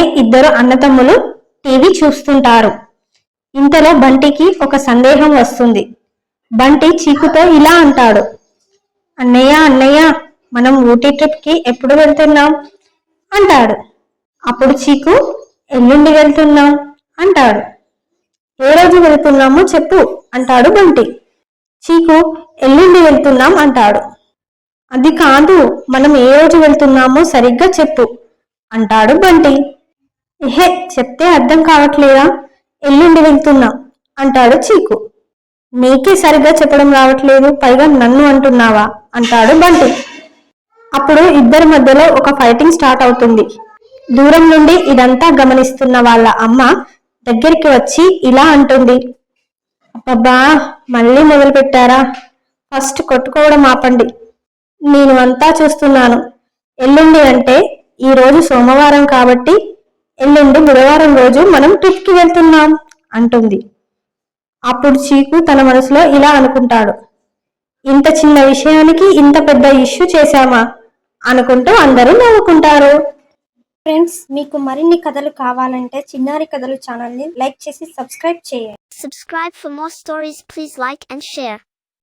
పక్కనే ఇద్దరు అన్నతమ్ములు టీవీ చూస్తుంటారు. ఇంతలో బంటికి ఒక సందేహం వస్తుంది. బంటి చీకుతో ఇలా అంటాడు, అన్నయ్య అన్నయ్య, మనం ఊటీ ట్రిప్ కి ఎప్పుడు వెళ్తున్నాం అంటాడు. అప్పుడు చీకు, ఎల్లుండి వెళ్తున్నాం అంటాడు. ఏ రోజు వెళ్తున్నామో చెప్పు అంటాడు బంటి. చీకు, ఎల్లుండి వెళ్తున్నాం అంటాడు. అది కాదు, మనం ఏ రోజు వెళ్తున్నామో సరిగ్గా చెప్పు అంటాడు బంటి. ఏహే, చెప్తే అర్థం కావట్లేదా? ఎల్లుండి వెళ్తున్నాం అంటాడు చీకు. నీకే సరిగ్గా చెప్పడం రావట్లేదు, పైగా నన్ను అంటున్నావా అంటాడు బంటి. అప్పుడు ఇద్దరి మధ్యలో ఒక ఫైటింగ్ స్టార్ట్ అవుతుంది. దూరం నుండి ఇదంతా గమనిస్తున్న వాళ్ళ అమ్మ దగ్గరికి వచ్చి ఇలా అంటుంది, అబ్బబ్బా, మళ్ళీ మొదలు పెట్టారా? ఫస్ట్ కొట్టుకోవడం ఆపండి. నేను అంతా చూస్తున్నాను. ఎల్లుండి అంటే ఈ రోజు సోమవారం కాబట్టి ఎల్లుండి బుధవారం రోజు మనం ట్రిప్కి వెళ్తున్నాం అంటుంది. అప్పుడు చీకు తన మనసులో ఇలా అనుకుంటాడు, ఇంత చిన్న విషయానికి ఇంత పెద్ద ఇష్యూ చేశామా అనుకుంటూ అందరూ నవ్వుకుంటారు. ఫ్రెండ్స్, మీకు మరిన్ని కథలు కావాలంటే చిన్నారి కథలు ఛానల్ని లైక్ చేసి సబ్స్క్రైబ్ చేయండి. Subscribe for more stories. Please like and share.